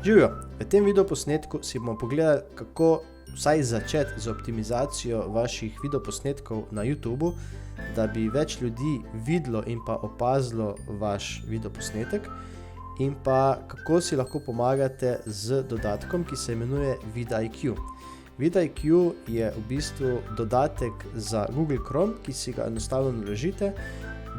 Živjo, v tem videoposnetku si bomo pogledali, kako vsaj začeti z optimizacijo vaših videoposnetkov na YouTubu, da bi več ljudi videlo in pa opazilo vaš videoposnetek, in pa kako si lahko pomagate z dodatkom, ki se imenuje vidIQ. vidIQ je v bistvu dodatek za Google Chrome, ki si ga enostavno naložite,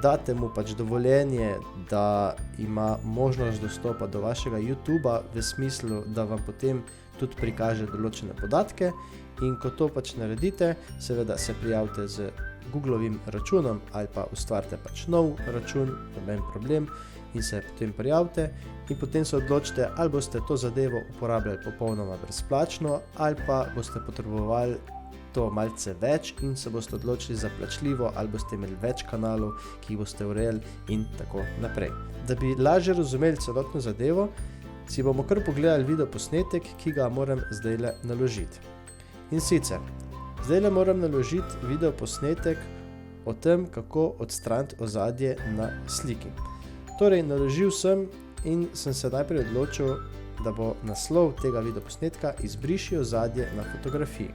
date mu pač dovoljenje, da ima možnost dostopa do vašega YouTuba v smislu, da vam potem tudi prikaže določene podatke, in ko to pač naredite, seveda se prijavite z Googlovim računom ali pa ustvarite pač nov račun, noben problem, in se potem prijavite in potem se odločite, ali boste to zadevo uporabljali popolnoma brezplačno ali pa boste potrebovali to malce več in se boste odločili za plačljivo ali boste imeli več kanalov, ki jih boste urejali in tako naprej. Da bi lažje razumeli celotno zadevo, si bomo kar pogledali videoposnetek, ki ga moram zdajle naložiti. In sicer, zdajle moram naložiti videoposnetek o tem, kako odstraniti ozadje na sliki. Torej, naložil sem in sem se najprej odločil, da bo naslov tega videoposnetka Izbriši ozadje na fotografiji.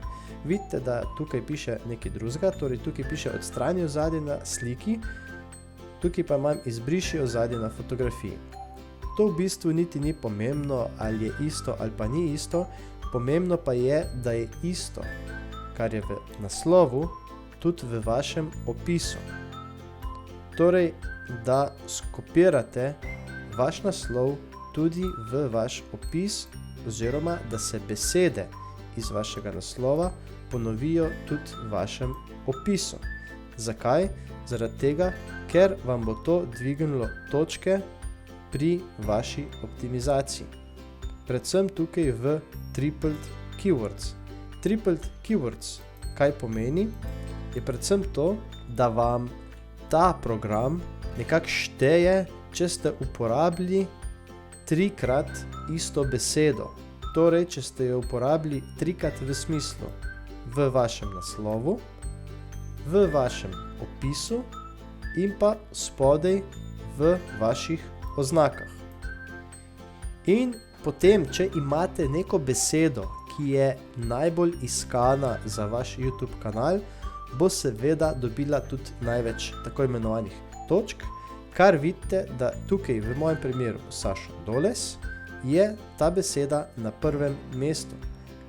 Vidite, da tukaj piše nekaj drugega, torej tukaj piše Odstrani ozadje na sliki, tukaj pa imam Izbriši ozadje na fotografiji. To v bistvu niti ni pomembno, ali je isto ali pa ni isto, pomembno pa je, da je isto, kar je v naslovu, tudi v vašem opisu. Torej, da skopirate vaš naslov tudi v vaš opis, oziroma da se besede iz vašega naslova ponovijo tudi v vašem opisu. Zakaj? Zaradi tega, ker vam bo to dvignilo točke pri vaši optimizaciji. Predvsem tukaj v tripled keywords. Tripled keywords, kaj pomeni, je predvsem to, da vam ta program nekako šteje, če ste uporabili trikrat isto besedo. Torej, če ste jo uporabili trikrat v smislu v vašem naslovu, v vašem opisu in pa spodaj v vaših oznakah. In potem, če imate neko besedo, ki je najbolj iskana za vaš YouTube kanal, bo seveda dobila tudi največ tako imenovanih točk, kar vidite, da tukaj v mojem primeru Sašo Doles je ta beseda na prvem mestu,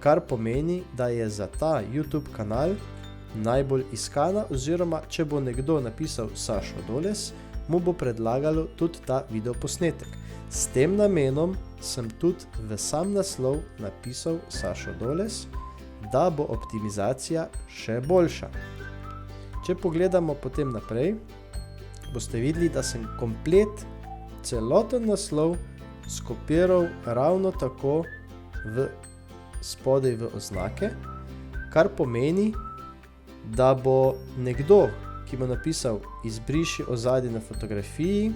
kar pomeni, da je za ta YouTube kanal najbolj iskana, oziroma če bo nekdo napisal Sašo Doles, mu bo predlagalo tudi ta videoposnetek. S tem namenom sem tudi v sam naslov napisal Sašo Doles, da bo optimizacija še boljša. Če pogledamo potem naprej, boste videli, da sem komplet celoten naslov skopiral ravno tako spodaj v oznake, kar pomeni, da bo nekdo, ki bo napisal Izbriši ozadje na fotografiji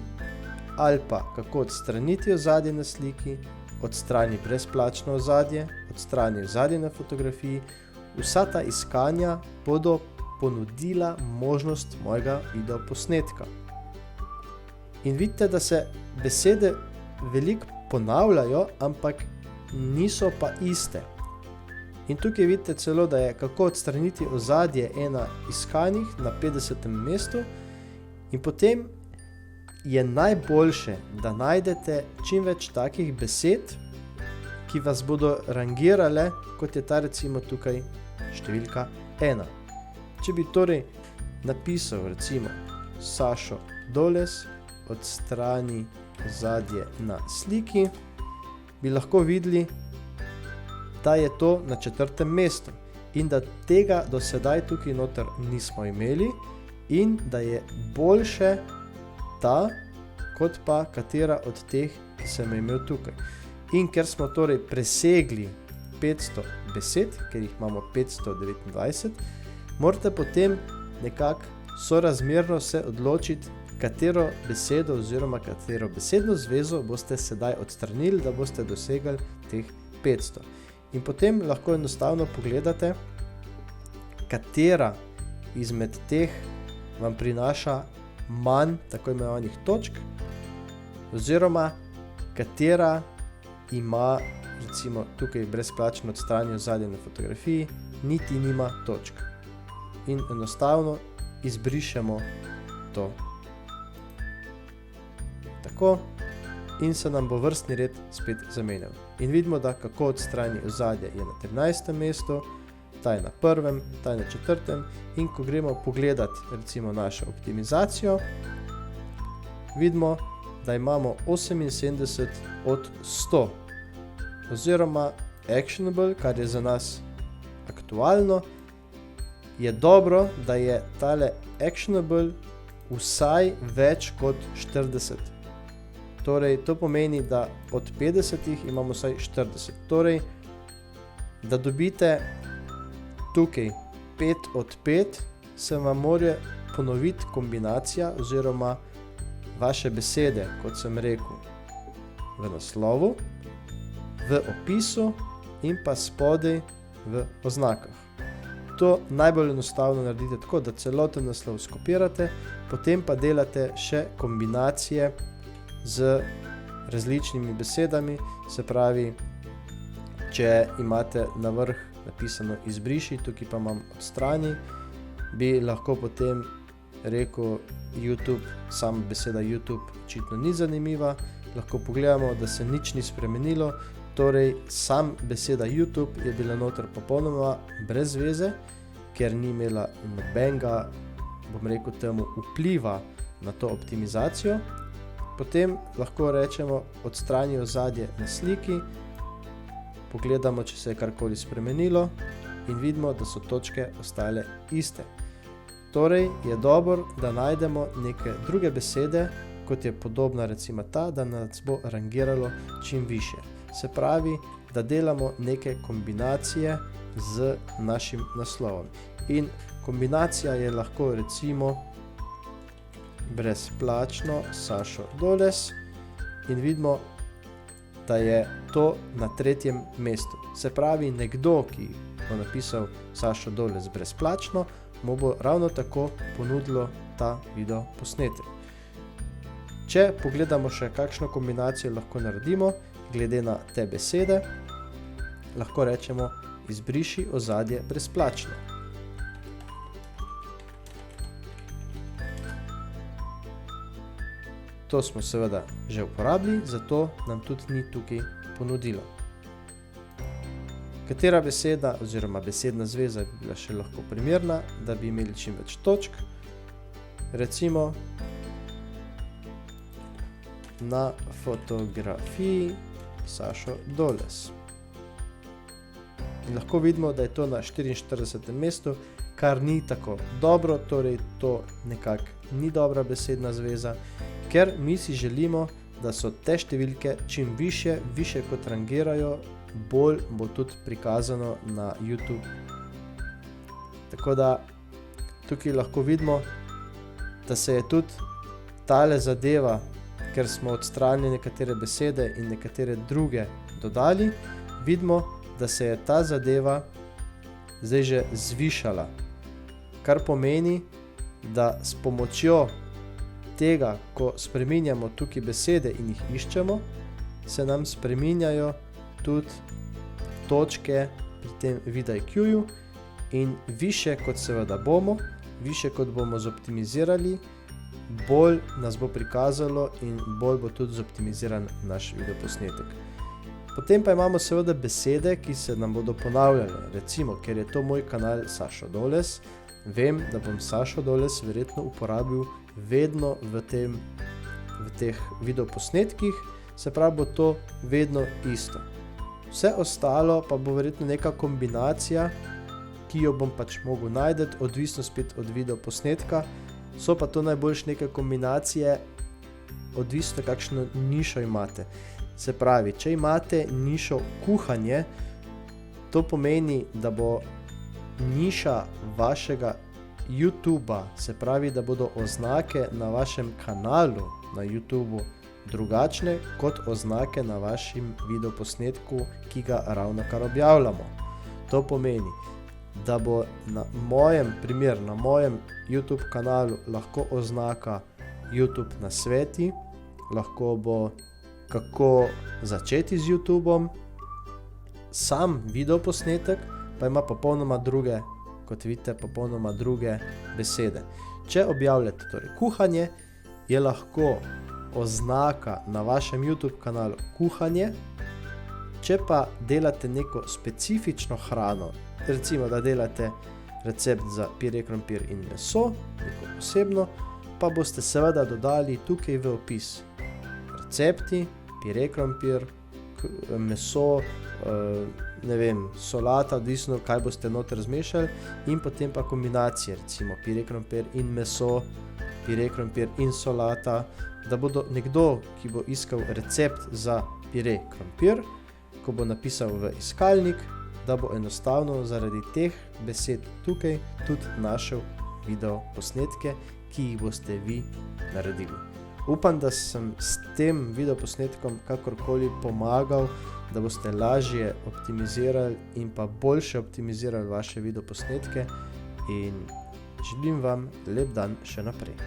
ali pa kako odstraniti ozadje na sliki, odstrani brezplačno ozadje, odstrani ozadje na fotografiji, vsa ta iskanja bodo ponudila možnost mojega videoposnetka. In vidite, da se besede veliko ponavljajo, ampak niso pa iste. In tukaj vidite celo, da je kako odstraniti ozadje ena iskanih na 50. mestu, in potem je najboljše, da najdete čim več takih besed, ki vas bodo rangirale, kot je ta recimo tukaj številka 1. Če bi torej napisal recimo Sašo Doles, odstrani ozadje na sliki, bi lahko videli, da je to na 4. mestu in da tega do sedaj tukaj noter nismo imeli in da je boljše ta, kot pa katera od teh, ki sem imel tukaj. In ker smo torej presegli 500 besed, ker jih imamo 529, morate potem nekako sorazmerno se odločiti, katero besedo oziroma katero besedno zvezo boste sedaj odstranili, da boste dosegli teh 500. In potem lahko enostavno pogledate, katera izmed teh vam prinaša manj tako imenovanih točk, oziroma katera ima recimo tukaj brezplačno odstrani ozadje na fotografiji, niti nima točk. In enostavno izbrišemo to. Tako. In se nam bo vrstni red spet zamenjal. In vidimo, da kako odstrani ozadje je na 13. mestu, ta je na 1., ta je na 4. In ko gremo pogledat recimo našo optimizacijo, vidimo, da imamo 78 od 100. Oziroma actionable, kar je za nas aktualno, je dobro, da je tale actionable vsaj več kot 40. Torej, to pomeni, da od 50 imamo vsaj 40. Torej, da dobite tukaj 5 od 5, se vam mora ponoviti kombinacija oziroma vaše besede, kot sem rekel, v naslovu, v opisu in pa spodaj v oznakah. To najbolj enostavno naredite tako, da celoten naslov skopirate, potem pa delate še kombinacije z različnimi besedami, se pravi, če imate na vrh napisano izbriši, tukaj pa imam odstrani, bi lahko potem rekel YouTube, sama beseda YouTube očitno ni zanimiva, lahko pogledamo, da se nič ni spremenilo, torej sam beseda YouTube je bila noter popolnoma brez veze, ker ni imela nobenega, bom rekel temu, vpliva na to optimizacijo. Potem lahko rečemo odstrani ozadje na sliki, pogledamo, če se je karkoli spremenilo in vidimo, da so točke ostale iste. Torej je dobro, da najdemo neke druge besede, kot je podobna recimo ta, da nas bo rangiralo čim više. Se pravi, da delamo neke kombinacije z našim naslovom. In kombinacija je lahko recimo brezplačno Sašo Doles in vidimo, da je to na 3. mestu. Se pravi, nekdo, ki bo napisal Sašo Doles brezplačno, mu bo ravno tako ponudilo ta video posnetek. Če pogledamo še kakšno kombinacijo lahko naredimo, glede na te besede, lahko rečemo izbriši ozadje brezplačno. To smo seveda že uporabili, zato nam tudi ni tukaj ponudilo. Katera beseda oziroma besedna zveza bi bila še lahko primerna, da bi imeli čim več točk? Recimo na fotografiji Sašo Doles. In lahko vidimo, da je to na 44. mestu, kar ni tako dobro, torej to nekako ni dobra besedna zveza, ker mi si želimo, da so te številke čim više kot rangirajo, bolj bo tudi prikazano na YouTube. Tako da tukaj lahko vidimo, da se je tudi tale zadeva, ker smo odstranili nekatere besede in nekatere druge dodali, vidimo, da se je ta zadeva zdaj že zvišala. Kar pomeni, da s pomočjo tega, ko spreminjamo tukaj besede in jih iščemo, se nam spreminjajo tudi točke pri tem vidIQ-ju in više kot seveda bomo, više kot bomo zoptimizirali, bolj nas bo prikazalo in bolj bo tudi zoptimiziran naš videoposnetek. Potem pa imamo seveda besede, ki se nam bodo ponavljale. Recimo, ker je to moj kanal Sašo Doles, vem, da bom Sašo Doles verjetno uporabil vedno v teh videoposnetkih, se pravi, bo to vedno isto. Vse ostalo pa bo verjetno neka kombinacija, ki jo bom pač mogel najti, odvisno spet od videoposnetka. So pa to najboljše neke kombinacije, odvisno kakšno nišo imate. Se pravi, če imate nišo kuhanje, to pomeni, da bo niša vašega YouTubea, se pravi, da bodo oznake na vašem kanalu na YouTubeu drugačne kot oznake na vašem videoposnetku, ki ga ravnokar objavljamo. To pomeni, da bo na mojem YouTube kanalu lahko oznaka YouTube nasveti, lahko bo kako začeti z YouTubeom, sam videoposnetek pa ima popolnoma druge, kot vidite, popolnoma druge besede. Če objavljate torej kuhanje, je lahko oznaka na vašem YouTube kanalu kuhanje. Če pa delate neko specifično hrano, recimo da delate recept za pire krompir in meso, neko posebno, pa boste seveda dodali tukaj v opis recepti, pire krompir, meso, ne vem, solata, odvisno kaj boste noter zmešali, in potem pa kombinacije, recimo pire krompir in meso, pire krompir in solata, da bodo nekdo, ki bo iskal recept za pire krompir, ko bo napisal v iskalnik, da bo enostavno zaradi teh besed tukaj tudi našel video posnetke, ki jih boste vi naredili. Upam, da sem s tem video posnetkom kakorkoli pomagal, da boste lažje optimizirali in pa boljše optimizirali vaše video posnetke, in želim vam lep dan še naprej.